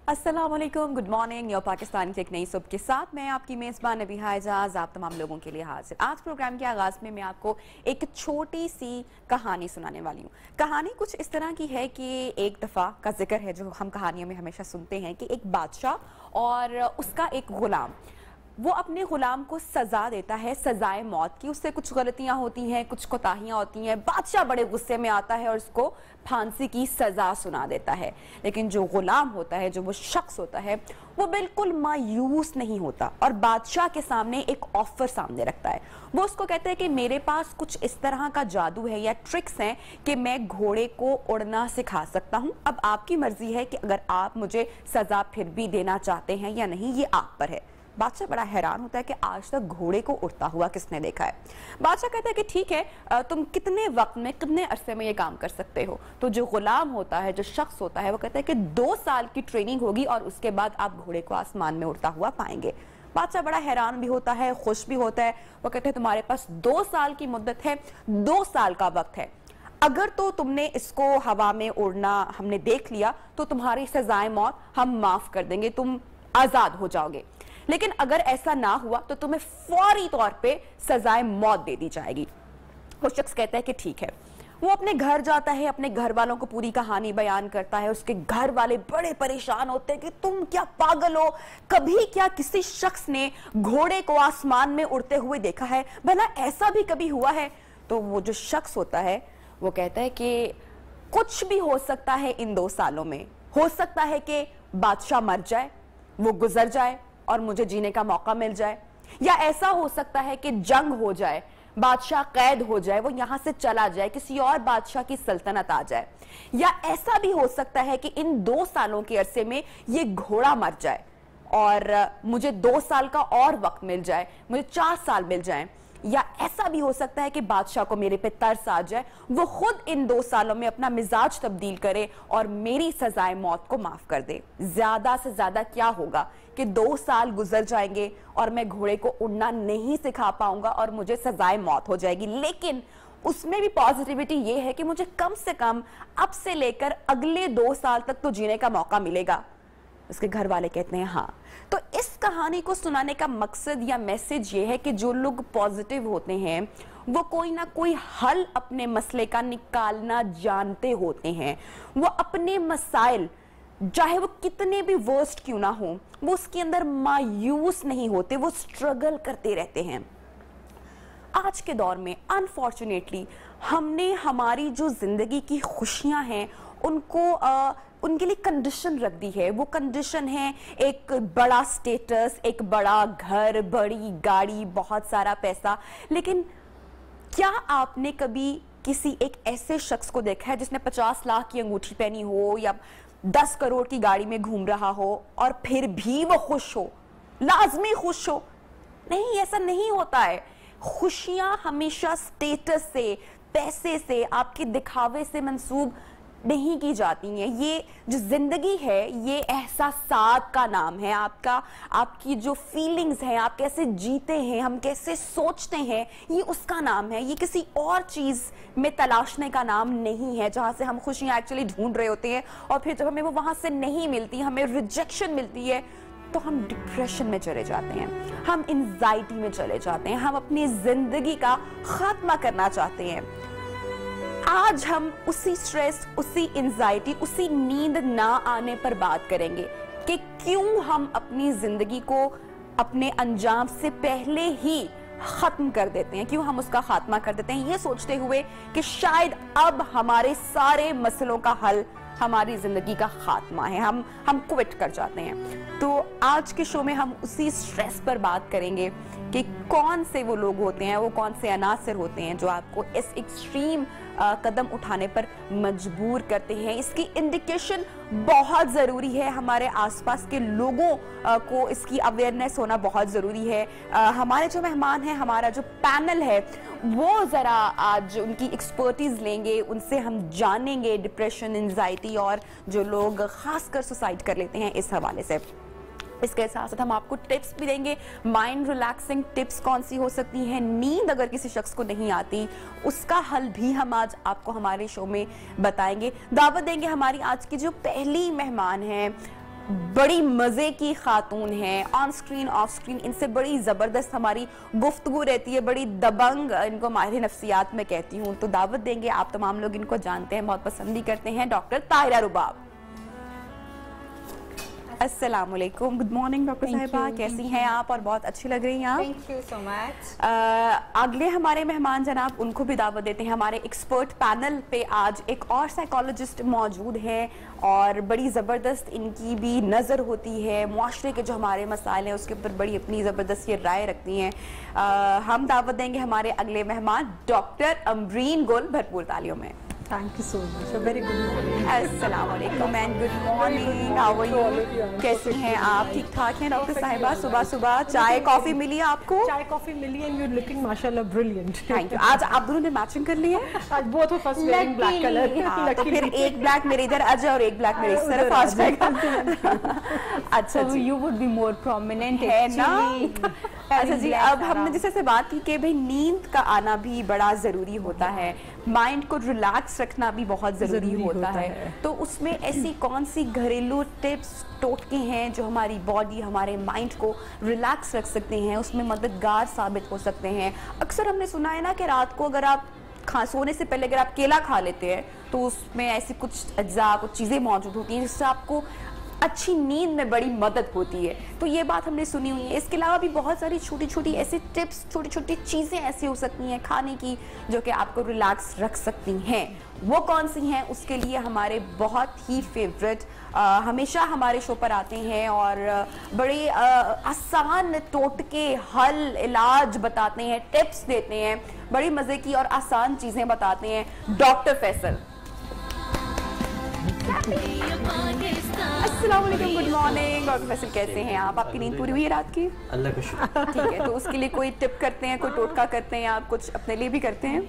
अस्सलाम वालेकुम, good morning. Your Pakistan की एक नई सुबह के साथ मैं आपकी मेज़बान नबीहा एजाज आप तमाम लोगों के लिए हाजिर। आज प्रोग्राम के आगाज़ में मैं आपको एक छोटी सी कहानी सुनाने वाली हूँ। कहानी कुछ इस तरह की है कि एक दफ़ा का जिक्र है जो हम कहानियों में हमेशा सुनते हैं कि एक बादशाह और उसका एक गुलाम, वो अपने गुलाम को सजा देता है, सजाए मौत की। उससे कुछ गलतियां होती हैं, कुछ कोताहियां होती हैं। बादशाह बड़े गुस्से में आता है और उसको फांसी की सजा सुना देता है। लेकिन जो गुलाम होता है, जो वो शख्स होता है, वो बिल्कुल मायूस नहीं होता और बादशाह के सामने एक ऑफर सामने रखता है। वो उसको कहता है कि मेरे पास कुछ इस तरह का जादू है या ट्रिक्स हैं कि मैं घोड़े को उड़ना सिखा सकता हूं। अब आपकी मर्जी है कि अगर आप मुझे सजा फिर भी देना चाहते हैं या नहीं, ये आप पर है। बादशाह बड़ा हैरान होता है कि आज तक घोड़े को उड़ता हुआ किसने देखा है। बादशाह कहता है कि ठीक है, तुम कितने वक्त में, कितने अरसे में ये काम कर सकते हो। तो जो गुलाम होता है, जो शख्स होता है, वो कहता है कि 2 साल की ट्रेनिंग होगी और उसके बाद आप घोड़े को आसमान में उड़ता हुआ पाएंगे। बादशाह बड़ा हैरान भी होता है, खुश भी होता है। वो कहते हैं तुम्हारे पास 2 साल की मुद्दत है, 2 साल का वक्त है। अगर तो तुमने इसको हवा में उड़ना हमने देख लिया तो तुम्हारी सजाए मौत हम माफ कर देंगे, तुम आजाद हो जाओगे। लेकिन अगर ऐसा ना हुआ तो तुम्हें फौरी तौर पे सजाए मौत दे दी जाएगी। वो शख्स कहता है कि ठीक है। वो अपने घर जाता है, अपने घर वालों को पूरी कहानी बयान करता है। उसके घर वाले बड़े परेशान होते हैं कि तुम क्या पागल हो, कभी क्या किसी शख्स ने घोड़े को आसमान में उड़ते हुए देखा है, भला ऐसा भी कभी हुआ है? तो वो जो शख्स होता है वो कहता है कि कुछ भी हो सकता है इन 2 सालों में। हो सकता है कि बादशाह मर जाए, वो गुजर जाए और मुझे जीने का मौका मिल जाए, या ऐसा हो सकता है कि जंग हो जाए, बादशाह कैद हो जाए, वो यहां से चला जाए, किसी और बादशाह की सल्तनत आ जाए, या ऐसा भी हो सकता है कि इन 2 सालों के अरसे में ये घोड़ा मर जाए और मुझे 2 साल का और वक्त मिल जाए, मुझे 4 साल मिल जाए, या ऐसा भी हो सकता है कि बादशाह को मेरे पे तरस आ जाए, वो खुद इन 2 सालों में अपना मिजाज तब्दील करे और मेरी सजाए मौत को माफ कर दे। ज्यादा से ज्यादा क्या होगा कि 2 साल गुजर जाएंगे और मैं घोड़े को उड़ना नहीं सिखा पाऊंगा और मुझे सजाए मौत हो जाएगी। लेकिन उसमें भी पॉजिटिविटी ये है कि मुझे कम से कम अब से लेकर अगले 2 साल तक तो जीने का मौका मिलेगा। उसके घर वाले कहते हैं हाँ। तो इस कहानी को सुनाने का मकसद या मैसेज ये है कि जो लोग पॉजिटिव होते हैं वो कोई ना कोई हल अपने मसले का निकालना जानते होते हैं। वो अपने मसाइल, चाहे वो कितने भी वर्स्ट क्यों ना हो, वो उसके अंदर मायूस नहीं होते, वो स्ट्रगल करते रहते हैं। आज के दौर में अनफॉर्चुनेटली हमने हमारी जो जिंदगी की खुशियां हैं उनके लिए कंडीशन रख दी है। वो कंडीशन है एक बड़ा स्टेटस, एक बड़ा घर, बड़ी गाड़ी, बहुत सारा पैसा। लेकिन क्या आपने कभी किसी एक ऐसे शख्स को देखा है जिसने 50 लाख की अंगूठी पहनी हो या 10 करोड़ की गाड़ी में घूम रहा हो और फिर भी वो खुश हो, लाजमी खुश हो? नहीं, ऐसा नहीं होता है। खुशियां हमेशा स्टेटस से, पैसे से, आपके दिखावे से मंसूब नहीं की जाती हैं। ये जो जिंदगी है ये एहसासात का नाम है। आपकी जो फीलिंग्स हैं, आप कैसे जीते हैं, हम कैसे सोचते हैं, ये उसका नाम है। ये किसी और चीज में तलाशने का नाम नहीं है जहां से हम खुशियां एक्चुअली ढूंढ रहे होते हैं और फिर जब हमें वो वहां से नहीं मिलती, हमें रिजेक्शन मिलती है, तो हम डिप्रेशन में चले जाते हैं, हम एंजाइटी में चले जाते हैं, हम अपनी जिंदगी का खात्मा करना चाहते हैं। आज हम उसी स्ट्रेस, उसी एंजाइटी, उसी नींद ना आने पर बात करेंगे कि क्यों हम अपनी जिंदगी को अपने अंजाम से पहले ही खत्म कर देते हैं, क्यों हम उसका खात्मा कर देते हैं, ये सोचते हुए कि शायद अब हमारे सारे मसलों का हल हमारी जिंदगी का खात्मा है, हम क्विट कर जाते हैं। तो आज के शो में हम उसी स्ट्रेस पर बात करेंगे कि कौन से वो लोग होते हैं, वो कौन से अनासर होते हैं जो आपको इस एक्सट्रीम कदम उठाने पर मजबूर करते हैं। इसकी इंडिकेशन बहुत ज़रूरी है। हमारे आसपास के लोगों को इसकी अवेयरनेस होना बहुत ज़रूरी है। हमारे जो मेहमान हैं, हमारा जो पैनल है, वो ज़रा आज उनकी एक्सपर्टीज़ लेंगे, उनसे हम जानेंगे डिप्रेशन, एंजाइटी और जो लोग खासकर सुसाइड कर लेते हैं इस हवाले से। इसके साथ साथ हम आपको टिप्स भी देंगे, माइंड रिलैक्सिंग टिप्स कौन सी हो सकती हैं। नींद अगर किसी शख्स को नहीं आती, उसका हल भी हम आज आपको हमारे शो में बताएंगे। दावत देंगे हमारी आज की जो पहली मेहमान हैं, बड़ी मजे की खातून है, ऑन स्क्रीन ऑफ स्क्रीन इनसे बड़ी जबरदस्त हमारी गुफ्तगू रहती है, बड़ी दबंग, इनको माहिर नफ्सियात में कहती हूँ। तो दावत देंगे, आप तमाम लोग इनको जानते हैं, बहुत पसंद भी करते हैं, डॉक्टर ताहिरा रुबाब। अस्सलाम वालेकुम, गुड मॉर्निंग डॉक्टर साहिबा, कैसी हैं आप? और बहुत अच्छी लग रही हैं आप। Thank you so much. अगले हमारे मेहमान जनाब, उनको भी दावत देते हैं। हमारे एक्सपर्ट पैनल पे आज एक और साइकोलॉजिस्ट मौजूद हैं और बड़ी ज़बरदस्त इनकी भी नज़र होती है, मुआशरे के जो हमारे मसाइल हैं उसके ऊपर बड़ी अपनी ज़बरदस्त ये राय रखती हैं। हम दावत देंगे हमारे अगले मेहमान डॉक्टर अमरीन गुल, भरपूर तालियों में। Thank you so much. Very good morning. अस्सलाम वालेकुम and good morning, how are you? कैसी हैं आप? ठीक ठाक हैं डॉक्टर साहिबा? सुबह सुबह चाय कॉफी मिली आपको? चाय कॉफी मिली एंड यू आर लुकिंग माशाल्लाह ब्रिलियंट। Thank you. आज आप दोनों ने मैचिंग कर ली है? आज both of us wearing black colour. तो फिर एक ब्लैक मेरे इधर आ जाए और एक ब्लैक मेरे इस तरफ आ जाएगा। अच्छा जी, you would be more prominent है ना। अच्छा जी, अब हमने जिससे बात की कि भाई नींद का आना भी बड़ा जरूरी होता है, माइंड को रिलैक्स रखना भी बहुत जरूरी होता है। तो उसमें ऐसी कौन सी घरेलू टिप्स टोटके हैं जो हमारी बॉडी, हमारे माइंड को रिलैक्स रख सकते हैं, उसमें मददगार साबित हो सकते हैं? अक्सर हमने सुना है ना कि रात को अगर आप सोने से पहले अगर आप केला खा लेते हैं तो उसमें ऐसी कुछ अज्जा, कुछ चीज़ें मौजूद होती हैं जिससे आपको अच्छी नींद में बड़ी मदद होती है। तो ये बात हमने सुनी हुई है। इसके अलावा भी बहुत सारी छोटी छोटी ऐसी टिप्स, छोटी छोटी चीज़ें ऐसी हो सकती हैं खाने की जो कि आपको रिलैक्स रख सकती हैं। वो कौन सी हैं? उसके लिए हमारे बहुत ही फेवरेट हमेशा हमारे शो पर आते हैं और बड़े आसान टोटके, हल, इलाज बताते हैं, टिप्स देते हैं, बड़ी मज़े की और आसान चीज़ें बताते हैं, डॉक्टर फैसल। अस्सलाम वालेकुम, गुड मॉर्निंग डॉक्टर फैसल, कैसे हैं आप? आपकी नींद पूरी हुई है रात की? अल्लाह का शुक्र। ठीक है, तो उसके लिए कोई टिप करते हैं, कोई टोटका करते हैं, आप कुछ अपने लिए भी करते हैं?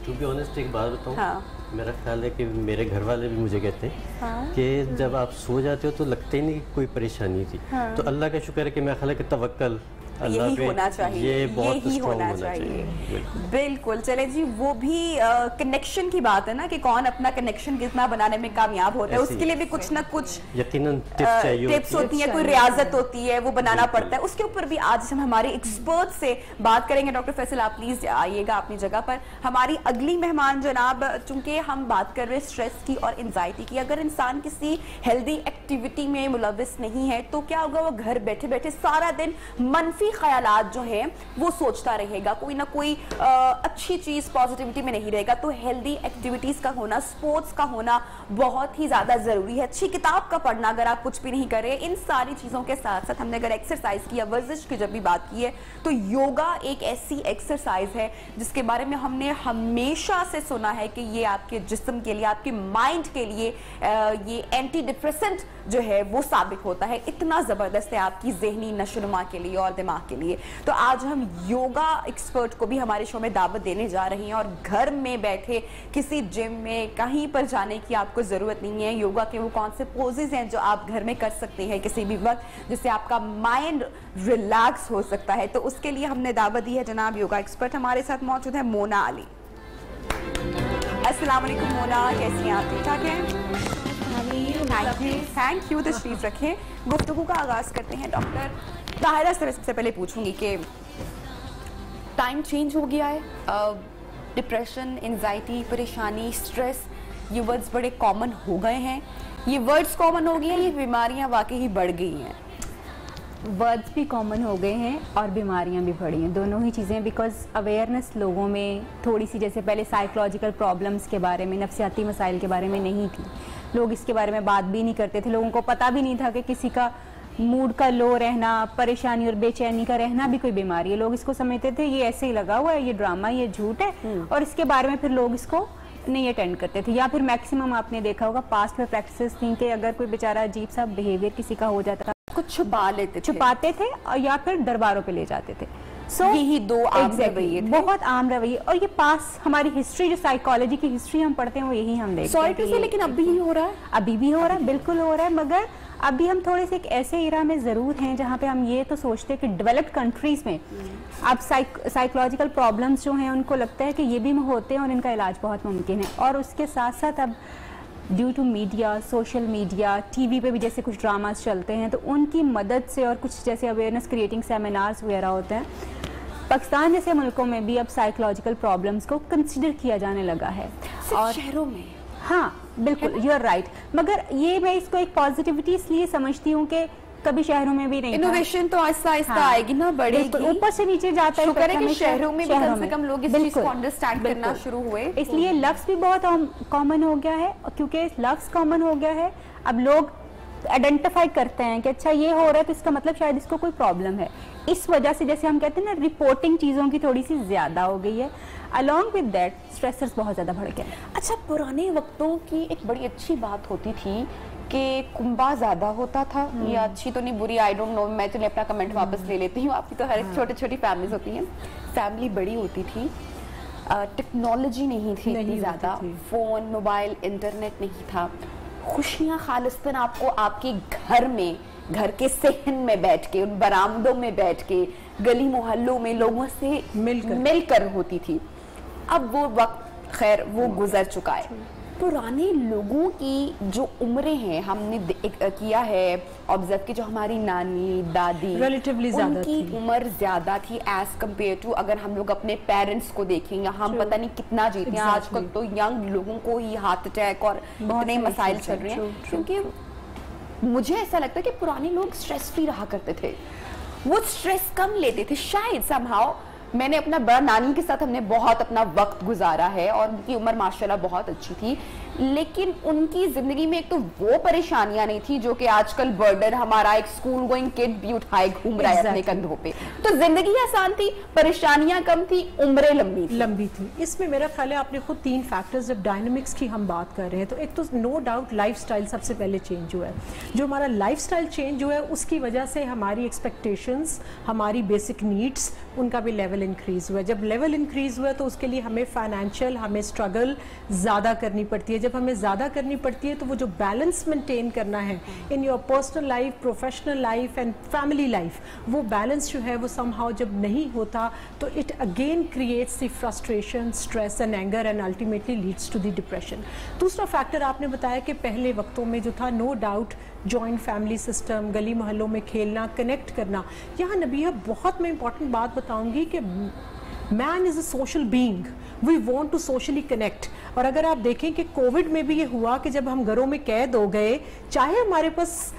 टू बी ऑनेस्ट एक बात बताऊं, हाँ। मेरा ख्याल है कि मेरे घर वाले भी मुझे कहते हैं कि जब आप सो जाते हो तो लगता ही नहीं कि कोई परेशानी थी। तो अल्लाह का शुक्र है कि मैं ख्याल है कि तवक्कल यही होना चाहिए, ये बहुत यही स्ट्रॉन्ग होना चाहिए। बिल्कुल। चले जी, वो भी कनेक्शन की बात है ना कि कौन अपना कनेक्शन कितना बनाने में कामयाब होता है, उसके लिए भी कुछ ना कुछ यकीनन टिप्स होती है, कोई रियाजत होती है, वो बनाना पड़ता है। उसके ऊपर भी आज हम हमारे एक्सपर्ट से बात करेंगे। डॉक्टर फैसल, आप प्लीज आइएगा अपनी जगह पर। हमारी अगली मेहमान जनाब, चूंकि हम बात कर रहे हैं स्ट्रेस की और एंजाइटी की, अगर इंसान किसी हेल्दी एक्टिविटी में मुलविस नहीं है तो क्या होगा? वो घर बैठे बैठे सारा दिन मनफी ख्यालात जो हैं वो सोचता रहेगा, कोई ना कोई अच्छी चीज पॉजिटिविटी में नहीं रहेगा। तो हेल्दी एक्टिविटीज का होना, स्पोर्ट्स का होना बहुत ही ज्यादा जरूरी है। अच्छी किताब का पढ़ना, अगर आप कुछ भी नहीं कर रहे, इन सारी चीजों के साथ साथ हमने अगर एक्सरसाइज की या वर्जिश की जब भी बात की है तो योगा एक ऐसी एक्सरसाइज है जिसके बारे में हमने हमेशा से सुना है कि ये आपके जिस्म के लिए, आपके माइंड के लिए ये एंटी डिप्रेसेंट जो है वो साबित होता है। इतना जबरदस्त है आपकी जहनी नशोनुमा के लिए और दिमाग के लिए। तो आज हम योगा एक्सपर्ट को भी हमारे शो में दावत देने जा रहे हैं और घर में बैठे किसी जिम में कहीं पर जाने की आपको जरूरत नहीं है। योगा के वो कौन से पोजेज हैं जो आप घर में कर सकते हैं किसी भी वक्त, जिससे आपका माइंड रिलैक्स हो सकता है। तो उसके लिए हमने दावत दी है जनाब योगा एक्सपर्ट। हमारे साथ मौजूद है मोना अली। अस्सलाम वालेकुम मोना, कैसी हैं आप? ठीक ठाक हैं? Thank you. तशरीफ रखें। गुफ्तगू का आगाज करते हैं। डॉक्टर ताहिरा से सबसे पहले पूछूंगी कि टाइम चेंज हो गया है, डिप्रेशन, एंजाइटी, परेशानी, स्ट्रेस, ये वर्ड्स बड़े कॉमन हो गए हैं। ये वर्ड्स कॉमन हो गए हैं, ये बीमारियां वाकई ही बढ़ गई हैं? वर्ड्स भी कॉमन हो गए हैं और बीमारियां भी बढ़ी हैं, दोनों ही चीज़ें। बिकॉज अवेयरनेस लोगों में थोड़ी सी, जैसे पहले साइकोलॉजिकल प्रॉब्लम्स के बारे में, नफ्सियाती मसाइल के बारे में नहीं थी, लोग इसके बारे में बात भी नहीं करते थे। लोगों को पता भी नहीं था कि किसी का मूड का लो रहना, परेशानी और बेचैनी का रहना भी कोई बीमारी है। लोग इसको समझते थे ये ऐसे ही लगा हुआ है, ये ड्रामा, ये झूठ है, और इसके बारे में फिर लोग इसको नहीं अटेंड करते थे। या फिर मैक्सिमम आपने देखा होगा पास्ट में प्रैक्टिसेस थी कि अगर कोई बेचारा अजीब सा बिहेवियर किसी का हो जाता था, कुछ छुपाते थे और या फिर दरबारों पे ले जाते थे। यही दो आम रवैये थे, बहुत आम रवैये। और ये पास हमारी हिस्ट्री, जो साइकोलॉजी की हिस्ट्री हम पढ़ते हैं, वो यही हम देखते हैं। लेकिन अभी भी हो रहा है, अभी भी हो रहा है, बिल्कुल हो रहा है। मगर अभी हम थोड़े से एक ऐसे इरा में ज़रूर हैं जहाँ पे हम ये तो सोचते हैं कि डेवलप्ड कंट्रीज़ में अब साइकोलॉजिकल प्रॉब्लम्स जो हैं उनको लगता है कि ये भी होते हैं और इनका इलाज बहुत मुमकिन है। और उसके साथ साथ अब due to media, social media, TV पे भी जैसे कुछ ड्रामास चलते हैं तो उनकी मदद से और कुछ जैसे अवेयरनेस क्रिएटिंग सेमिनार्स वगैरह होते हैं, पाकिस्तान जैसे मुल्कों में भी अब साइकोलॉजिकल प्रॉब्लम्स को कंसिडर किया जाने लगा है। और शहरों में, हाँ बिल्कुल, यू आर राइट। मगर ये मैं इसको एक पॉजिटिविटी इसलिए समझती हूँ कि कभी शहरों में भी नहीं, इनोवेशन तो आहिस्ता आहिस्ता आएगी ना, बढ़ेगी, ऊपर से नीचे जाता है। शुक्र है कि शहरों में भी कम से कम लोग इस चीज को अंडरस्टैंड करना शुरू हुए, इसलिए लफ्ज भी बहुत कॉमन हो गया है। क्योंकि लफ्ज कॉमन हो गया है, अब लोग आइडेंटिफाई करते हैं कि अच्छा ये हो रहा है तो इसका मतलब शायद इसको कोई प्रॉब्लम है। इस वजह से जैसे हम कहते हैं ना, रिपोर्टिंग चीज़ों की थोड़ी सी ज़्यादा हो गई है। अलॉन्ग विद दैट स्ट्रेसर्स बहुत ज़्यादा बढ़ गए। अच्छा, पुराने वक्तों की एक बड़ी अच्छी बात होती थी कि कुंबा ज़्यादा होता था, या अच्छी तो नहीं बुरी, आई डोंट नो, मैं चलिए अपना कमेंट वापस ले लेती हूँ, आपकी तो हर एक छोटी छोटी फैमिलीज होती हैं, फैमिली बड़ी होती थी, टेक्नोलॉजी नहीं थी इतनी ज़्यादा, फ़ोन, मोबाइल, इंटरनेट नहीं था, खुशियाँ खालिस्तान आपको आपके घर में, घर के सहन में बैठ के, उन बरामदों में बैठ के, गली मोहल्लों में लोगों से मिलकर होती थी। अब वो वक्त खैर वो गुजर चुका है। पुराने लोगों की जो उम्रें हैं, हमने किया है ऑब्जर्व कि जो हमारी नानी दादी उनकी उम्र ज्यादा थी एज कम्पेयर टू अगर हम लोग अपने पेरेंट्स को देखेंगे, हम पता नहीं कितना जीते हैं। आजकल तो यंग लोगों को ही हार्ट अटैक और इतने मसाइल चल रहे हैं, क्योंकि मुझे ऐसा लगता है कि पुराने लोग स्ट्रेस फ्री रहा करते थे, वो स्ट्रेस कम लेते थे शायद समहाउ। मैंने अपना बड़ा नानी के साथ हमने बहुत अपना वक्त गुजारा है और उनकी उम्र माशाल्लाह बहुत अच्छी थी, लेकिन उनकी जिंदगी में एक तो वो परेशानियां नहीं थी जो कि आजकल बर्डन हमारा एक स्कूल गोइंग किड भी उठाए घूम रहा है अपने कंधों पे। तो जिंदगी आसान थी, परेशानियां कम थी, उम्रें लंबी थी। इसमें मेरा ख्याल है आपने खुद 3 फैक्टर्स, जब डायनामिक्स की हम बात कर रहे हैं तो एक तो नो डाउट लाइफस्टाइल सबसे पहले चेंज हुआ है। जो हमारा लाइफस्टाइल चेंज हुआ है उसकी वजह से हमारी एक्सपेक्टेशंस, हमारी बेसिक नीड्स, उनका भी लेवल इंक्रीज हुआ है। जब लेवल इंक्रीज हुआ है तो उसके लिए हमें फाइनेंशियल, हमें स्ट्रगल ज़्यादा करनी पड़ती है। जब हमें ज़्यादा करनी पड़ती है तो वो जो बैलेंस मेंटेन करना है in your personal life, professional life and family life, वो बैलेंस जो है वो समहाउ जब नहीं होता तो it again creates the frustration, stress and anger and ultimately leads to the depression. दूसरा फैक्टर आपने बताया कि पहले वक्तों में जो था, no doubt joint family system, गली मोहल्लों में खेलना, कनेक्ट करना। यहाँ नबिया बहुत मैं इंपॉर्टेंट बात बताऊंगी कि man is a social being, we want to socially connect. और अगर आप देखें कि कोविड में भी ये हुआ कि जब हम घरों में कैद हो गए, चाहे हमारे पास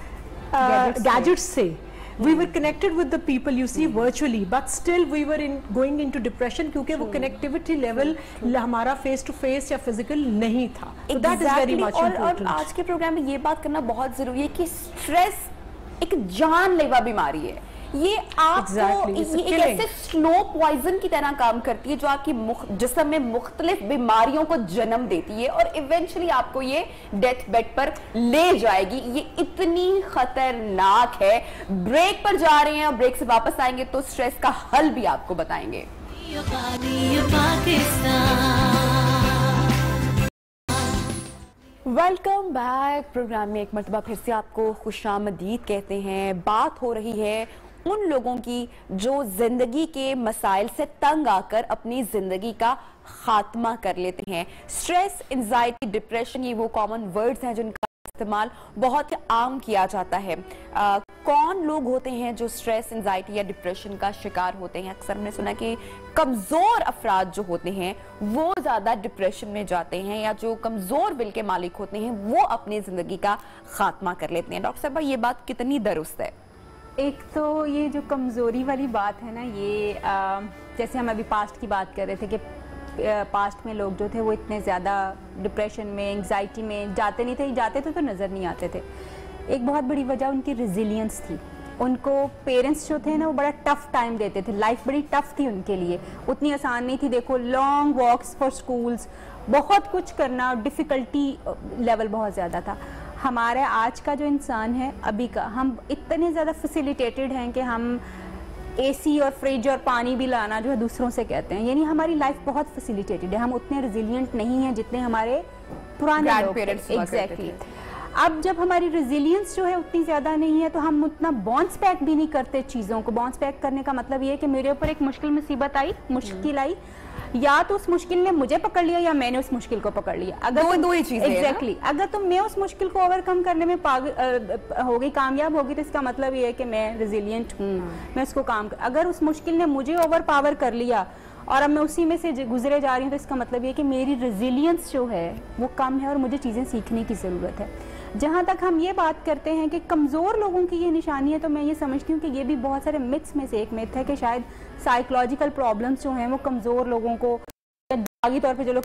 गैजेट्स थे, we were connected with the people you see virtually, but still we were going into depression क्योंकि वो connectivity level हमारा face to face या physical नहीं था। So that is very much important। और आज के प्रोग्राम में ये बात करना बहुत जरूरी है कि स्ट्रेस एक जानलेवा बीमारी है। ये आपको ये एक ऐसे स्लो पॉइजन की तरह काम करती है जो आपकी जिस्म में मुख्तलिफ बीमारियों को जन्म देती है और इवेंचुअली आपको ये डेथ बेड पर ले जाएगी। ये इतनी खतरनाक है। ब्रेक पर जा रहे हैं और ब्रेक से वापस आएंगे तो स्ट्रेस का हल भी आपको बताएंगे। Welcome back. प्रोग्राम में एक मर्तबा फिर से आपको खुशामदीद कहते हैं। बात हो रही है उन लोगों की जो जिंदगी के मसाइल से तंग आकर अपनी जिंदगी का खात्मा कर लेते हैं। स्ट्रेस, एंजाइटी, डिप्रेशन, ये वो कॉमन वर्ड्स हैं जिनका इस्तेमाल बहुत आम किया जाता है। कौन लोग होते हैं जो स्ट्रेस, एंजाइटी या डिप्रेशन का शिकार होते हैं? अक्सर हमने सुना कि कमजोर अफराद जो होते हैं वो ज्यादा डिप्रेशन में जाते हैं, या जो कमजोर विल के मालिक होते हैं वो अपनी जिंदगी का खात्मा कर लेते हैं। डॉक्टर साहब, ये बात कितनी दुरुस्त है? एक तो ये जो कमज़ोरी वाली बात है ना, ये जैसे हम अभी पास्ट की बात कर रहे थे कि पास्ट में लोग जो थे वो इतने ज़्यादा डिप्रेशन में, एंग्जाइटी में जाते नहीं थे, जाते थे तो नज़र नहीं आते थे। एक बहुत बड़ी वजह उनकी रेजिलियंस थी। उनको पेरेंट्स जो थे ना वो बड़ा टफ टाइम देते थे, लाइफ बड़ी टफ थी उनके लिए, उतनी आसान नहीं थी। देखो, लॉन्ग वॉक्स फॉर स्कूल्स, बहुत कुछ करना, डिफ़िकल्टी लेवल बहुत ज़्यादा था। हमारे आज का जो इंसान है अभी का, हम इतने ज़्यादा फैसिलिटेटेड हैं कि हम एसी और फ्रिज और पानी भी लाना जो है दूसरों से कहते हैं, यानी हमारी लाइफ बहुत फैसिलिटेटेड है। हम उतने रेजिलिएंट नहीं हैं जितने हमारे पुराने लोग। एग्जैक्टली। अब जब हमारी रेजिलियंस जो है उतनी ज़्यादा नहीं है तो हम उतना बाउंस बैक भी नहीं करते चीज़ों को। बाउंस बैक करने का मतलब ये है कि मेरे ऊपर एक मुश्किल मुसीबत आई, मुश्किल आई, या तो उस मुश्किल ने मुझे पकड़ लिया या मैंने उस मुश्किल को पकड़ लिया। अगर दो ही चीजें एग्जैक्टली अगर तुम मैं उस मुश्किल को ओवरकम करने में हो गई, कामयाब होगी, तो इसका मतलब ये है कि मैं रेजिलिएंट हूँ, मैं उसको अगर उस मुश्किल ने मुझे ओवर पावर कर लिया और अब मैं उसी में से गुजरे जा रही हूँ, तो इसका मतलब ये कि मेरी रेजिलियंस जो है वो कम है और मुझे चीज़ें सीखने की ज़रूरत है। जहाँ तक हम ये बात करते हैं कि कमज़ोर लोगों की ये निशानी है, तो मैं ये समझती हूँ कि ये भी बहुत सारे मिथ्स में से एक मिथ है कि शायद साइकोलॉजिकल प्रॉब्लम्स जो हैं वो कमज़ोर लोगों को, दिमागी तौर पर जो लोग,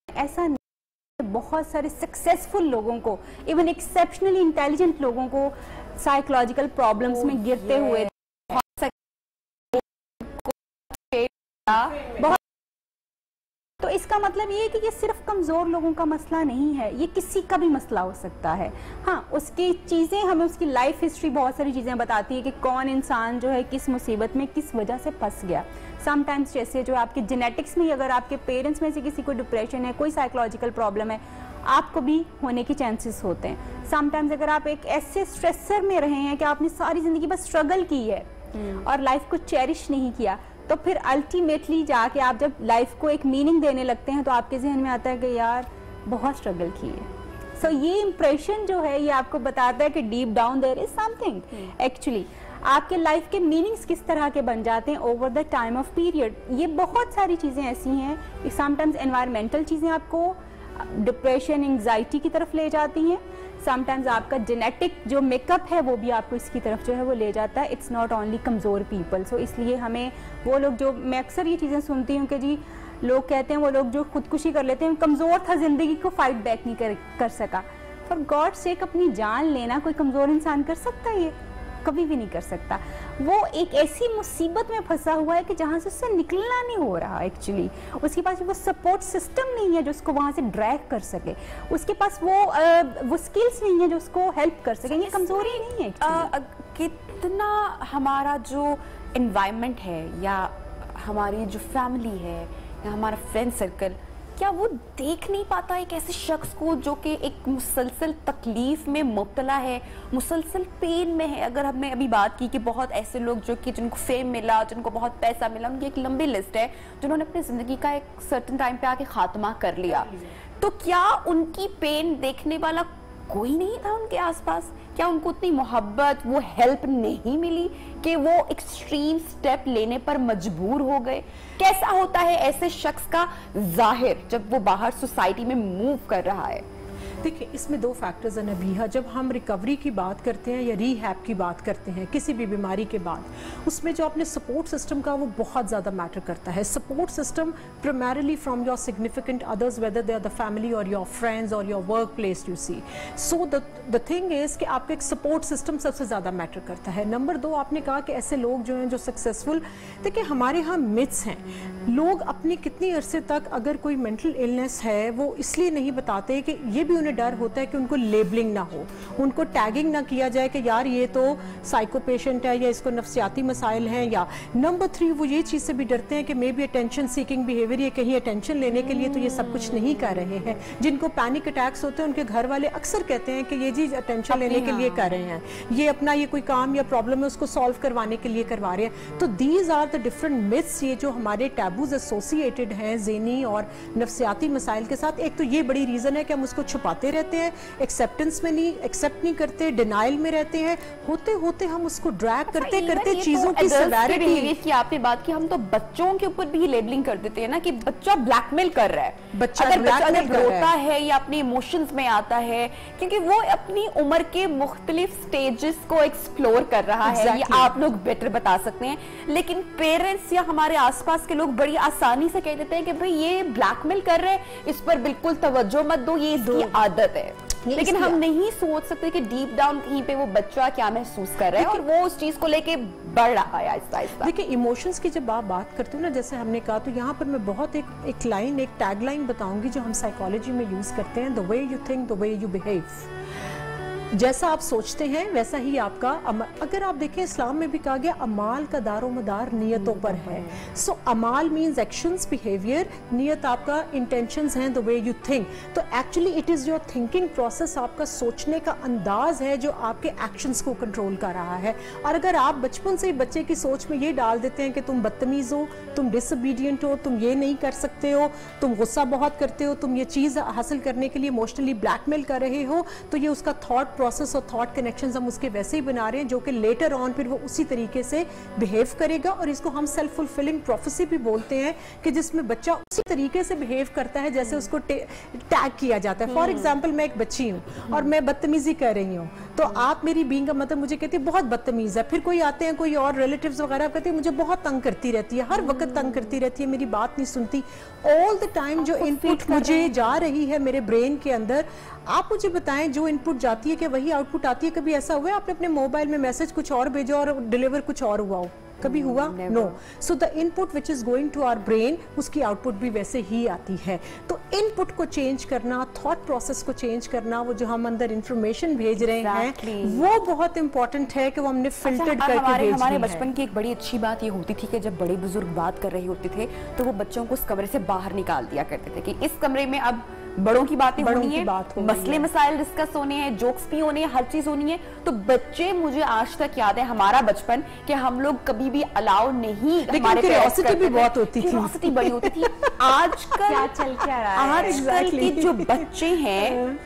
ऐसा नहीं। बहुत सारे सक्सेसफुल लोगों को, इवन एक्सेप्शनली इंटेलिजेंट लोगों को साइकोलॉजिकल प्रॉब्लम्स में गिरते हुए बहुत। तो इसका मतलब ये है कि ये सिर्फ कमज़ोर लोगों का मसला नहीं है, ये किसी का भी मसला हो सकता है। हाँ, उसकी चीज़ें हमें, उसकी लाइफ हिस्ट्री बहुत सारी चीज़ें बताती है कि कौन इंसान जो है किस मुसीबत में किस वजह से फंस गया। समटाइम्स जैसे जो आपके जेनेटिक्स में, अगर आपके पेरेंट्स में से किसी को डिप्रेशन है, कोई साइकोलॉजिकल प्रॉब्लम है, आपको भी होने के चांसेस होते हैं। समटाइम्स अगर आप एक ऐसे स्ट्रेसर में रहे हैं कि आपने सारी ज़िंदगी बस स्ट्रगल की है और लाइफ को चेरिश नहीं किया, तो फिर अल्टीमेटली जाके आप जब लाइफ को एक मीनिंग देने लगते हैं तो आपके जहन में आता है कि यार बहुत स्ट्रगल की है। सो ये इंप्रेशन जो है ये आपको बताता है कि deep down there is something. Actually आपके लाइफ के मीनिंग्स किस तरह के बन जाते हैं over the time of period. ये बहुत सारी चीज़ें ऐसी हैं, समटाइम्स एनवायरमेंटल चीज़ें आपको डिप्रेशन, एंग्जाइटी की तरफ ले जाती हैं। समटाइम्स आपका जेनेटिक जो मेकअप है वो भी आपको इसकी तरफ जो है वो ले जाता है। इट्स नॉट ओनली कमज़ोर पीपल। सो इसलिए हमें वो लोग जो, मैं अक्सर ये चीज़ें सुनती हूँ कि जी लोग कहते हैं वो लोग जो खुदकुशी कर लेते हैं, कमज़ोर था, ज़िंदगी को फाइट बैक नहीं कर सका। फॉर गॉड सेक अपनी जान लेना कोई कमज़ोर इंसान कर सकता है? ये कभी भी नहीं कर सकता। वो एक ऐसी मुसीबत में फंसा हुआ है कि जहाँ से उससे निकलना नहीं हो रहा। एक्चुअली उसके पास वो सपोर्ट सिस्टम नहीं है जो उसको वहाँ से ड्रैग कर सके, उसके पास वो स्किल्स नहीं है जो उसको हेल्प कर सके। ये कमजोरी नहीं है। कितना हमारा जो एनवायरनमेंट है या हमारी जो फैमिली है या हमारा फ्रेंड सर्कल, क्या वो देख नहीं पाता एक ऐसे शख्स को जो कि एक मुसलसल तकलीफ में मुब्तला है, मुसलसल पेन में है। अगर हमने अभी बात की कि बहुत ऐसे लोग जो कि जिनको फेम मिला, जिनको बहुत पैसा मिला, उनकी एक लंबी लिस्ट है जिन्होंने अपनी ज़िंदगी का एक सर्टेन टाइम पे आके खात्मा कर लिया, तो क्या उनकी पेन देखने वाला कोई नहीं था उनके आसपास? क्या उनको उतनी मोहब्बत, वो हेल्प नहीं मिली कि वो एक्सट्रीम स्टेप लेने पर मजबूर हो गए? कैसा होता है ऐसे शख्स का जाहिर जब वो बाहर सोसाइटी में मूव कर रहा है? देखिए, इसमें दो फैक्टर्स हैं नबीहा। जब हम रिकवरी की बात करते हैं या रीहैब की बात करते हैं किसी भी बीमारी के बाद, उसमें जो अपने सपोर्ट सिस्टम का वो बहुत ज़्यादा मैटर करता है। Support system primarily from your significant others, whether they are the family और योर फ्रेंड्स और your workplace you see. So the thing is कि आपका एक सपोर्ट सिस्टम सबसे ज़्यादा मैटर करता है। नंबर दो, आपने कहा कि ऐसे लोग जो हैं जो सक्सेसफुल, देखिए हमारे यहाँ मिथ्स हैं। लोग अपने कितनी अरसे तक अगर कोई मेंटल इलनेस है वो इसलिए नहीं बताते कि ये भी उन्हें डर होता है कि उनको लेबलिंग ना हो, उनको टैगिंग ना किया जाए कि यार ये तो साइको पेशेंट है या इसको नफ्सियाती मसाइल हैं। या नंबर 3, वो ये चीज़ से भी डरते हैं कि may be attention seeking behaviour, ये कहीं अटेंशन लेने के लिए तो ये सब कुछ नहीं कर रहे हैं। जिनको पैनिक अटैक्स होते हैं उनके घर वाले अक्सर कहते हैं कि ये चीज़ अटेंशन लेने के लिए कर रहे हैं, ये अपना ये कोई काम या प्रॉब्लम है उसको सॉल्व करवाने के लिए करवा रहे हैं। तो these are the different myths, ये जो हमारे टैबूज एसोसिएटेड हैं ज़हनी और नफ्सियाती मसाइल के साथ। एक तो ये बड़ी रीज़न है कि हम उसको छुपाते रहते हैं, एक्सेप्टेंस में नहीं, एक्सेप्ट नहीं करते, डिनाइल में रहते हैं। होते होते हम उसको ड्रैग करते करते चीजों की सेवेरिटी की आपने बात की, हम तो बच्चों के ऊपर भी लेबलिंग कर देते हैं ना कि बच्चा ब्लैकमेल कर रहा है। बच्चा अगर रोता है या अपने इमोशंस में आता है क्योंकि वो अपनी उम्र के मुख्तलिफ स्टेजेस को एक्सप्लोर कर रहा है, ये आप लोग बेटर बता सकते हैं। लेकिन पेरेंट्स या हमारे आसपास के लोग बड़ी आसानी से कह देते हैं कि भाई ये ब्लैकमेल कर रहे हैं, इस पर बिल्कुल तवज्जो मत दो, ये इसकी आदत है। लेकिन हम नहीं सोच सकते कि डीप डाउन कहीं पे वो बच्चा क्या महसूस कर रहा है और वो उस चीज को लेके बढ़ रहा है आहिस्ता आहिस्ता। देखिए, इमोशंस की जब आप बात करते हो ना, जैसे हमने कहा, तो यहाँ पर मैं बहुत एक लाइन, एक टैग लाइन बताऊंगी जो हम साइकोलॉजी में यूज करते हैं, the way you think the way you behave. जैसा आप सोचते हैं वैसा ही आपका अगर आप देखें इस्लाम में भी कहा गया अमाल का दारो मदार नियतों पर है। सो अमाल मीन्स एक्शंस, बिहेवियर, नियत आपका इंटेंशंस हैं, द वे यू थिंक। तो actually it is your thinking process, आपका सोचने का अंदाज है जो आपके एक्शंस को कंट्रोल कर रहा है। और अगर आप बचपन से ही बच्चे की सोच में ये डाल देते हैं कि तुम बदतमीज़ हो, तुम डिसोबीडियंट हो, तुम ये नहीं कर सकते हो, तुम गुस्सा बहुत करते हो, तुम ये चीज़ हासिल करने के लिए इमोशनली ब्लैकमेल कर रहे हो, तो ये उसका थॉट प्रोसेस और थॉट कनेक्शंस हम उसके वैसे ही बना रहे हैं जो कि लेटर ऑन फिर वो उसी तरीके से बिहेव करेगा। और इसको हम सेल्फ फुलफिलिंग प्रोफेसी भी बोलते हैं कि जिसमें बच्चा उसी तरीके से बिहेव करता है जैसे उसको टैग किया जाता है। फॉर एग्जाम्पल मैं एक बच्ची हूँ और मैं बदतमीजी कर रही हूँ, तो आप मेरी बीइंग का मतलब मुझे कहती है बहुत बदतमीज है, फिर कोई आते हैं कोई और रिलेटिव्स वगैरह कहते हैं मुझे बहुत तंग करती रहती है, हर वक्त तंग करती रहती है, मेरी बात नहीं सुनती। ऑल द टाइम जो इनपुट मुझे जा रही है मेरे ब्रेन के अंदर, आप मुझे बताएं जो इनपुट जाती है कि वही आउटपुट आती है? कभी ऐसा हुआ है आपने अपने मोबाइल में मैसेज कुछ और भेजा और डिलीवर कुछ और हुआ हो? कभी हुआ? No. So the input which is going to our brain, उसकी आउटपुट भी वैसे ही आती है। तो इनपुट को चेंज करना, थॉट प्रोसेस को चेंज करना, वो जो हम अंदर इंफॉर्मेशन भेज रहे हैं वो बहुत इंपॉर्टेंट है कि वो हमने फिल्टर्ड करके हमारे बचपन की एक बड़ी अच्छी बात ये होती थी कि जब बड़े बुजुर्ग बात कर रहे होते थे तो वो बच्चों को उस कमरे से बाहर निकाल दिया करते थे कि इस कमरे में अब बड़ों की बातें होनी है, मसले मसाइल डिस्कस होने हैं, जोक्स भी होने हैं, हर चीज होनी है। तो बच्चे, मुझे आज तक याद है हमारा बचपन कि हम लोग कभी भी अलाउ नहीं, हमारे क्यूरियोसिटी भी बहुत होती थी, क्यूरियोसिटी बड़ी होती थी। आजकल क्या चल क्या रहा है, आजकल के जो बच्चे हैं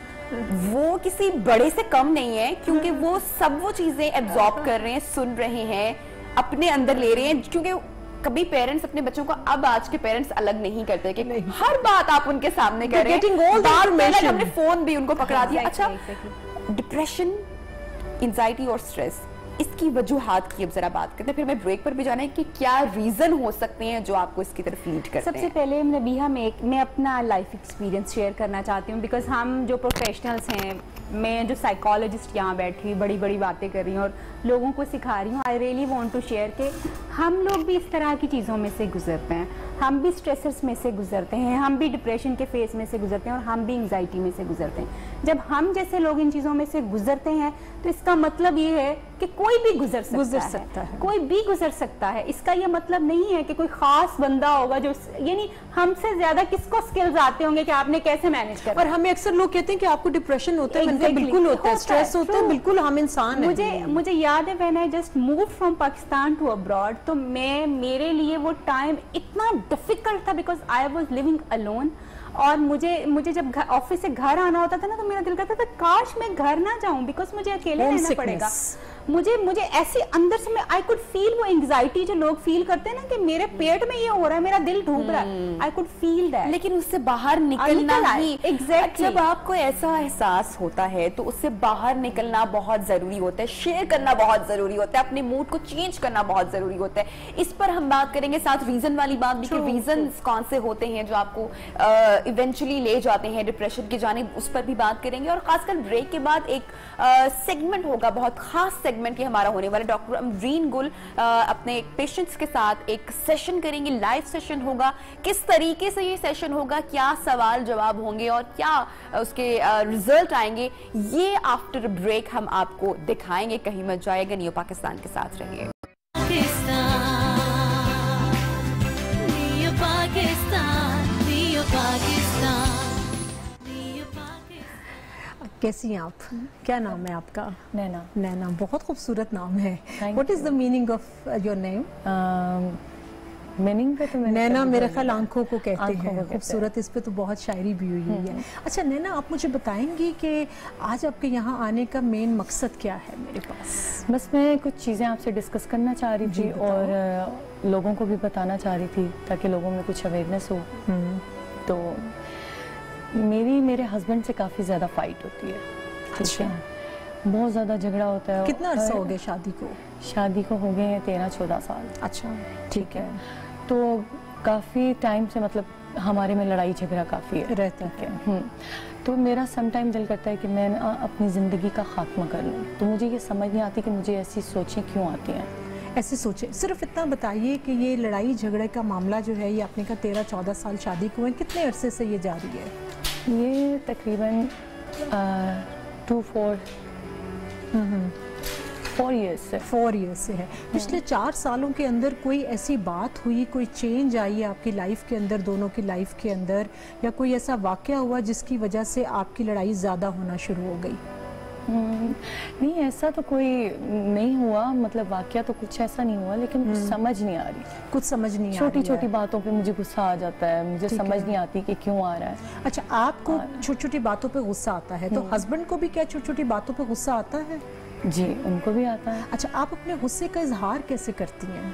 वो किसी बड़े से कम नहीं है, क्योंकि वो सब वो चीजें एब्जॉर्ब कर रहे हैं, सुन रहे हैं, अपने अंदर ले रहे हैं। क्योंकि कभी पेरेंट्स अपने बच्चों को, अब आज के पेरेंट्स अलग नहीं करते कि हर बात आप उनके सामने कर रहे हैं, हमने फोन भी उनको पकड़ा दिया। अच्छा, डिप्रेशन, एंजाइटी और स्ट्रेस, इसकी वजूहात की अब जरा बात करते हैं, फिर मैं ब्रेक पर भी जाना है कि क्या रीजन हो सकते हैं जो आपको इसकी तरफ लीड करते हैं। सबसे पहले नबीहा मैं अपना लाइफ एक्सपीरियंस शेयर करना चाहती हूँ, बिकॉज हम जो प्रोफेशनल्स हैं, मैं जो साइकोलॉजिस्ट यहाँ बैठी हुई बड़ी बड़ी बातें कर रही हूँ और लोगों को सिखा रही हूँ, I really want to share कि हम लोग भी इस तरह की चीज़ों में से गुजरते हैं, हम भी स्ट्रेसर्स में से गुजरते हैं, हम भी डिप्रेशन के फेज में से गुजरते हैं और हम भी एंग्जाइटी में से गुजरते हैं। जब हम जैसे लोग इन चीज़ों में से गुजरते हैं तो इसका मतलब ये है कि कोई भी गुजर सकता है, कोई भी गुजर सकता है। इसका ये मतलब नहीं है कि कोई खास बंदा होगा जो, यानी हमसे ज्यादा किसको स्किल्स आते होंगे कि आपने कैसे मैनेज करना। और हमें अक्सर लोग कहते हैं कि आपको डिप्रेशन होता है, बिल्कुल होता है, स्ट्रेस होता है, बिल्कुल हम इंसान हैं। मुझे याद है when I just move from Pakistan to abroad, तो मेरे लिए वो टाइम इतना डिफिकल्ट था because I was living alone. और मुझे जब ऑफिस से घर आना होता था ना तो मेरा दिल करता था काश मैं घर ना जाऊं, बिकॉज मुझे अकेले रहना पड़ेगा। मुझे ऐसे अंदर से मैं आई कुड फील वो एंग्जाइटी जो लोग फील करते हैं ना कि मेरे पेट में ये हो रहा है, मेरा दिल डूब रहा है, आई कुड फील दैट। लेकिन उससे बाहर निकलना ही, एग्जैक्टली, जब आपको ऐसा एहसास होता है तो उससे बाहर निकलना बहुत जरूरी होता है, शेयर करना बहुत जरूरी होता है, अपने मूड को चेंज करना बहुत जरूरी होता है। इस पर हम बात करेंगे, साथ रीजन वाली बात भी, कि रीजंस कौन से होते हैं जो आपको इवेंचुअली ले जाते हैं डिप्रेशन की जानिब, उस पर भी बात करेंगे। और खासकर ब्रेक के बाद एक सेगमेंट होगा, बहुत खास सेगमेंट की हमारा होने वाला, डॉक्टर अमरीन गुल अपने पेशेंट्स के साथ एक सेशन करेंगे, लाइव सेशन होगा। किस तरीके से ये सेशन होगा, क्या सवाल जवाब होंगे और क्या उसके रिजल्ट आएंगे, ये आफ्टर ब्रेक हम आपको दिखाएंगे। कहीं मत जाएगा, नियो पाकिस्तान के साथ रहिए। कैसी हैं आप? क्या नाम है आपका? नैना। नैना, बहुत खूबसूरत नाम है। What is the meaning of your name? Meaning पे तो नैना मेरे ख्याल आंखों को कहते हैं, खूबसूरत, इस पे तो बहुत शायरी भी हुई है। अच्छा नैना, आप मुझे बताएंगी कि आज आपके यहाँ आने का मेन मकसद क्या है मेरे पास? बस मैं कुछ चीज़ें आपसे डिस्कस करना चाह रही थी और लोगों को भी बताना चाह रही थी ताकि लोगों में कुछ अवेयरनेस हो। तो मेरे हस्बैंड से काफ़ी ज़्यादा फाइट होती है। अच्छा, बहुत ज़्यादा झगड़ा होता है। कितना अर्सा हो गया शादी को? शादी को हो गए हैं 13-14 साल। अच्छा, ठीक है। तो काफ़ी टाइम से मतलब हमारे में लड़ाई झगड़ा काफ़ी रहता है। तो मेरा सम टाइम दिल करता है कि मैं अपनी ज़िंदगी का खात्मा कर लूँ। तो मुझे ये समझ नहीं आती कि मुझे ऐसी सोचें क्यों आती हैं। ऐसे सोचे, सिर्फ इतना बताइए कि ये लड़ाई झगड़े का मामला जो है, ये आपने कहा 13-14 साल शादी को है, कितने अरसे से ये जारी है? ये तकरीबन 2-4 4 years से। 4 years से है। पिछले 4 सालों के अंदर कोई ऐसी बात हुई, कोई चेंज आई है आपकी लाइफ के अंदर, दोनों की लाइफ के अंदर, या कोई ऐसा वाकया हुआ जिसकी वजह से आपकी लड़ाई ज़्यादा होना शुरू हो गई? नहीं, ऐसा तो कोई नहीं हुआ, मतलब वाकया तो कुछ ऐसा नहीं हुआ, लेकिन कुछ समझ नहीं आ रही। कुछ समझ नहीं आ रही है। छोटी छोटी बातों पे मुझे गुस्सा आ जाता है, मुझे समझ नहीं आती कि क्यों आ रहा है। अच्छा, आपको छोटी छोटी बातों पे गुस्सा आता है, तो हस्बैंड को भी क्या छोटी छोटी बातों पे गुस्सा आता है? जी, उनको भी आता है। अच्छा, आप अपने गुस्से का इजहार कैसे करती हैं?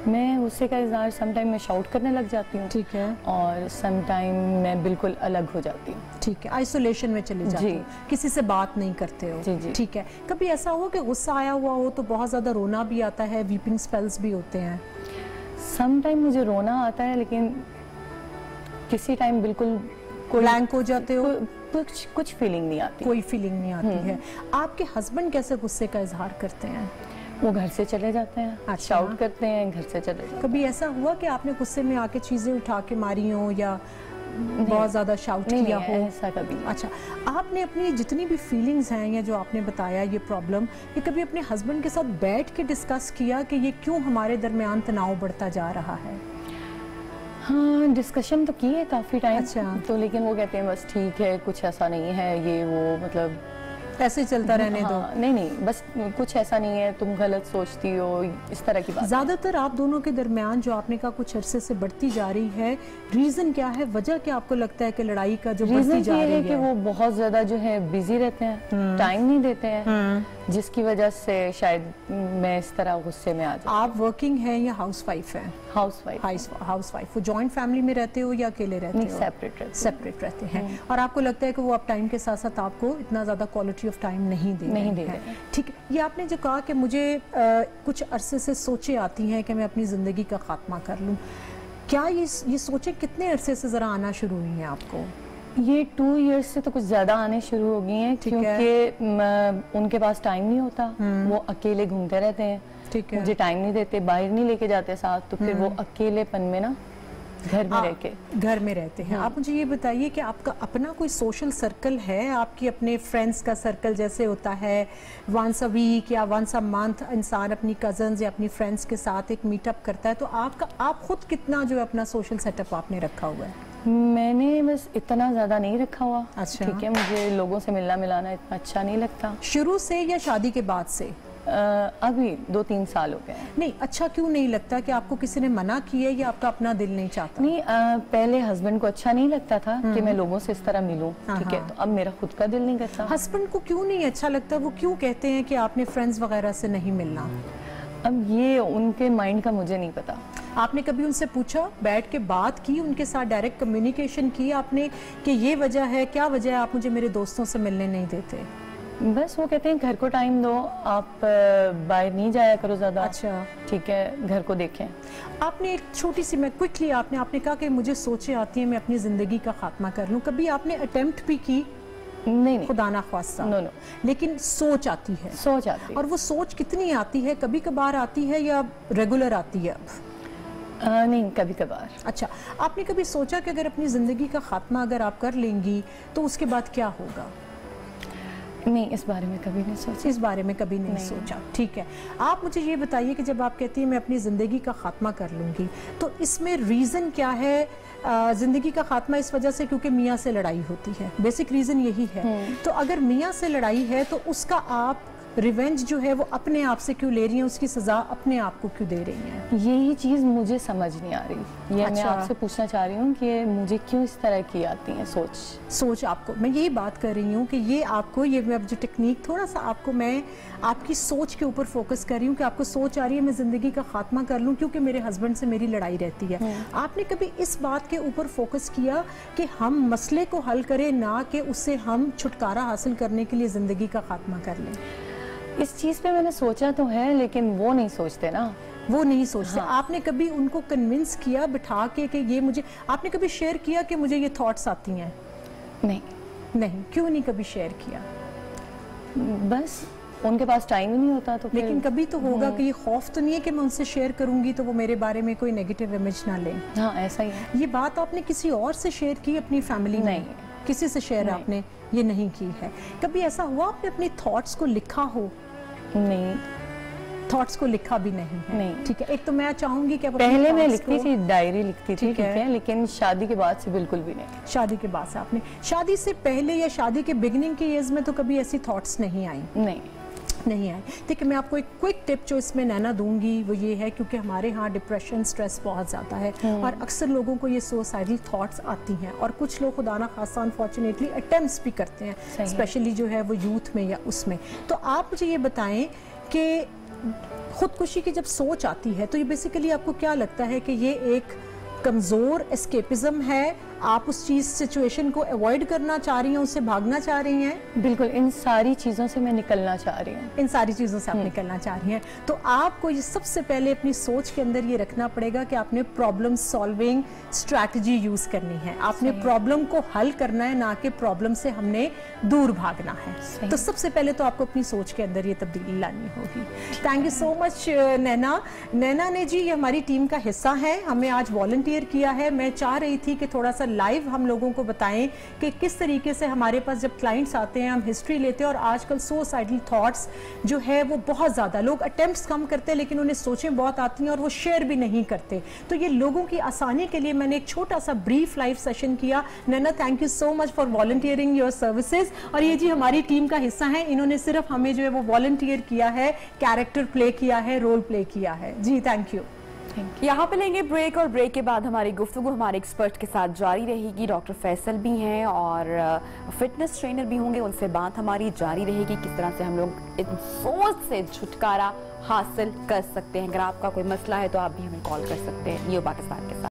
मैं गुस्से का इजहार समटाइम मैं शाउट करने लग जाती हूँ, ठीक है, और समटाइम मैं बिल्कुल अलग हो जाती हूँ। ठीक है, आइसोलेशन में चले जाते हो, किसी से बात नहीं करते हो। जी जी। ठीक है, कभी ऐसा हुआ कि गुस्सा आया हुआ हो तो बहुत ज़्यादा रोना भी आता है, वीपिंग स्पेल्स भी होते हैं? समटाइम मुझे रोना आता है, लेकिन किसी टाइम बिल्कुल ब्लैंक हो जाते हो, कुछ फीलिंग नहीं आती, कोई फीलिंग नहीं आती है। आपके हस्बैंड कैसे गुस्से का इजहार करते हैं? वो घर से चले जाते हैं, अच्छा। शाउट करते हैं, घर से चले जाते हैं। कभी ऐसा हुआ कि आपने गुस्से में आके चीज़ें उठा के मारी हो या बहुत ज़्यादा शाउट किया हो? ऐसा कभी नहीं। अच्छा, आपने अपनी जितनी भी फीलिंग्स हैं या जो आपने बताया ये प्रॉब्लम, ये कभी अपने हस्बैंड के साथ बैठ के डिस्कस किया कि ये क्यों हमारे दरमियान तनाव बढ़ता जा रहा है? हाँ, डिस्कशन तो की है काफ़ी टाइम। अच्छा। तो लेकिन वो कहते हैं बस ठीक है, कुछ ऐसा नहीं है, ये वो, मतलब ऐसे चलता रहने दो। नहीं, बस कुछ ऐसा नहीं है, तुम गलत सोचती हो, इस तरह की बात। ज़्यादातर आप दोनों के दरमियान जो आपने कहा कुछ अरसे से बढ़ती जा रही है, रीज़न क्या है, वजह क्या आपको लगता है कि लड़ाई का जो बढ़ती जा रही है? कि वो बहुत ज़्यादा जो है बिजी रहते हैं, टाइम नहीं देते हैं, जिसकी वजह से शायद मैं इस तरह गुस्से में आ जाऊँ। आप वर्किंग हैं या हाउसवाइफ हैं? हाउसवाइफ। वो जॉइंट फैमिली में रहते हो या अकेले रहते हो? सेपरेट रहते हैं। और आपको लगता है कि वो आप टाइम के साथ साथ आपको इतना ज़्यादा क्वालिटी ऑफ टाइम नहीं दे रहे हैं? ठीक है, ये आपने जो कहा कि मुझे कुछ अरसे से सोचें आती हैं कि मैं अपनी ज़िंदगी का खात्मा कर लूँ, क्या ये सोचें कितने अरसे से ज़रा आना शुरू हुई हैं आपको? ये 2 years से तो कुछ ज़्यादा आने शुरू हो गई हैं, क्योंकि उनके पास टाइम नहीं होता, वो अकेले घूमते रहते हैं। ठीक है, मुझे टाइम नहीं देते, बाहर नहीं लेके जाते साथ, तो फिर वो अकेलेपन में ना घर में रहते हैं। आप मुझे ये बताइए कि आपका अपना कोई सोशल सर्कल है? आपकी अपने फ्रेंड्स का सर्कल जैसे होता है वंस अ वीक या वंस अ मंथ इंसान अपनी कजन्स या अपनी फ्रेंड्स के साथ एक मीटअप करता है, तो आप खुद कितना जो है अपना सोशल सेटअप आपने रखा हुआ है? मैंने बस इतना ज़्यादा नहीं रखा हुआ। अच्छा। ठीक है, मुझे लोगों से मिलना मिलाना इतना अच्छा नहीं लगता। शुरू से या शादी के बाद से? अभी 2-3 साल हो गए हैं। नहीं, अच्छा क्यों नहीं लगता? कि आपको किसी ने मना किया या आपका अपना दिल नहीं चाहता? नहीं, पहले हस्बैंड को अच्छा नहीं लगता था कि मैं लोगों से इस तरह मिलूं, ठीक है, तो अब मेरा खुद का दिल नहीं करता। हस्बैंड को क्यों नहीं अच्छा लगता? वो क्यों कहते हैं कि आपने फ्रेंड्स वगैरह से नहीं मिलना? अब ये उनके माइंड का मुझे नहीं पता। आपने कभी उनसे पूछा, बैठ के बात की, उनके साथ डायरेक्ट कम्युनिकेशन की आपने कि ये वजह है, क्या वजह है आप मुझे मेरे दोस्तों से मिलने नहीं देते? बस वो कहते हैं घर को टाइम दो, आप बाहर नहीं जाया करो ज़्यादा। अच्छा, ठीक है, घर को देखें। आपने एक छोटी सी, मैं क्विकली, आपने कहा कि मुझे सोचें आती हैं मैं अपनी ज़िंदगी का खात्मा कर लूँ, कभी आपने अटेम्प्ट भी की? नहीं, खुदा ना ख्वास्ता। नो, लेकिन सोच आती है? सोच आती है। और वो सोच कितनी आती है? कभी कभार आती है या रेगुलर आती है? अब नहीं, कभी कभार। अच्छा, आपने कभी सोचा कि अगर अपनी ज़िंदगी का खात्मा अगर आप कर लेंगी तो उसके बाद क्या होगा? नहीं, इस बारे में कभी नहीं सोचा। इस बारे में कभी नहीं सोचा। ठीक है, आप मुझे ये बताइए कि जब आप कहती हैं मैं अपनी ज़िंदगी का खात्मा कर लूँगी, तो इसमें रीज़न क्या है? ज़िंदगी का खात्मा इस वजह से क्योंकि मियाँ से लड़ाई होती है, बेसिक रीज़न यही है। तो अगर मियाँ से लड़ाई है तो उसका आप रिवेंज जो है वो अपने आप से क्यों ले रही हैं? उसकी सज़ा अपने आप को क्यों दे रही हैं? यही चीज़ मुझे समझ नहीं आ रही। ये अच्छा। मैं आपसे पूछना चाह रही हूँ कि मुझे क्यों इस तरह की आती है सोच आपको, मैं यही बात कर रही हूँ कि ये आपको, ये अब जो टेक्निक थोड़ा सा आपको, मैं आपकी सोच के ऊपर फोकस कर रही हूँ कि आपको सोच आ रही है मैं ज़िंदगी का खात्मा कर लूँ क्योंकि मेरे हस्बैंड से मेरी लड़ाई रहती है। आपने कभी इस बात के ऊपर फोकस किया कि हम मसले को हल करें, ना कि उससे हम छुटकारा हासिल करने के लिए ज़िंदगी का खात्मा कर लें? इस चीज़ पे मैंने सोचा तो है, लेकिन वो नहीं सोचते ना, वो नहीं सोचते। हाँ। आपने कभी उनको कन्विंस किया बिठा के कि ये मुझे, आपने कभी शेयर किया कि मुझे ये थॉट्स आती हैं? नहीं, क्यों नहीं कभी शेयर किया? बस उनके पास टाइम ही नहीं होता। तो लेकिन कभी तो होगा कि ये खौफ तो नहीं है कि मैं उनसे शेयर करूंगी तो वो मेरे बारे में कोई नेगेटिव इमेज ना लें? हाँ, ऐसा ही है। ये बात आपने किसी और से शेयर की अपनी फैमिली में? किसी से शेयर आपने ये नहीं की है। कभी ऐसा हुआ आपने अपनी थॉट्स को लिखा हो? नहीं, थॉट्स को लिखा भी नहीं है। नहीं। ठीक है, एक तो मैं चाहूंगी कि पहले मैं लिखती थी, डायरी लिखती थी, ठीक है, लेकिन शादी के बाद से बिल्कुल भी नहीं। शादी के बाद से आपने, शादी से पहले या शादी के बिगिनिंग के एज में तो कभी ऐसी थॉट्स नहीं आई? नहीं आए। ठीक है, मैं आपको एक क्विक टिप जो इसमें नैना दूंगी वो ये है, क्योंकि हमारे यहाँ डिप्रेशन, स्ट्रेस बहुत ज़्यादा है और अक्सर लोगों को ये सुसाइडल थॉट्स आती हैं और कुछ लोग खुदा ना खासा अनफॉर्चुनेटली अटेम्प्ट्स भी करते हैं, स्पेशली जो है वो यूथ में या उसमें। तो आप मुझे ये बताएं कि खुदकुशी की जब सोच आती है तो ये बेसिकली आपको क्या लगता है कि ये एक कमज़ोर एस्केपिज्म है, आप उस चीज़ सिचुएशन को अवॉइड करना चाह रही हैं, उससे भागना चाह रही हैं? बिल्कुल, इन सारी चीज़ों से मैं निकलना चाह रही हूँ। इन सारी चीज़ों से आप निकलना चाह रही हैं। तो आपको ये सबसे पहले अपनी सोच के अंदर ये रखना पड़ेगा कि आपने प्रॉब्लम सॉल्विंग स्ट्रैटेजी यूज़ करनी है, आपने प्रॉब्लम को हल करना है, ना कि प्रॉब्लम से हमने दूर भागना है। तो सबसे पहले तो आपको अपनी सोच के अंदर ये तब्दीली लानी होगी। थैंक यू सो मच नैना। नैना ने जी ये हमारी टीम का हिस्सा है, हमें आज वॉलंटियर किया है। मैं चाह रही थी कि थोड़ा सा लाइव हम लोगों को बताएं कि किस तरीके से हमारे पास जब क्लाइंट्स आते हैं हम हिस्ट्री लेते हैं, और आजकल सुसाइडल थॉट्स जो है वो बहुत ज़्यादा, लोग अटेम्प्ट्स कम करते हैं लेकिन उन्हें सोचें बहुत आती हैं और वो शेयर भी नहीं करते। तो ये लोगों की आसानी के लिए मैंने एक छोटा सा ब्रीफ लाइव सेशन किया। Naina, thank you so much for volunteering your services. और ये जी हमारी टीम का हिस्सा है, इन्होंने सिर्फ हमें जो है वो वॉलंटियर किया है, कैरेक्टर प्ले किया है, रोल प्ले किया है। जी थैंक यू। यहाँ पे लेंगे ब्रेक और ब्रेक के बाद हमारी गुफ्तगू हमारे एक्सपर्ट के साथ जारी रहेगी। डॉक्टर फैसल भी हैं और फिटनेस ट्रेनर भी होंगे, उनसे बात हमारी जारी रहेगी किस तरह से हम लोग इस सोच से छुटकारा हासिल कर सकते हैं। अगर आपका कोई मसला है तो आप भी हमें कॉल कर सकते हैं न्यू पाकिस्तान के साथ।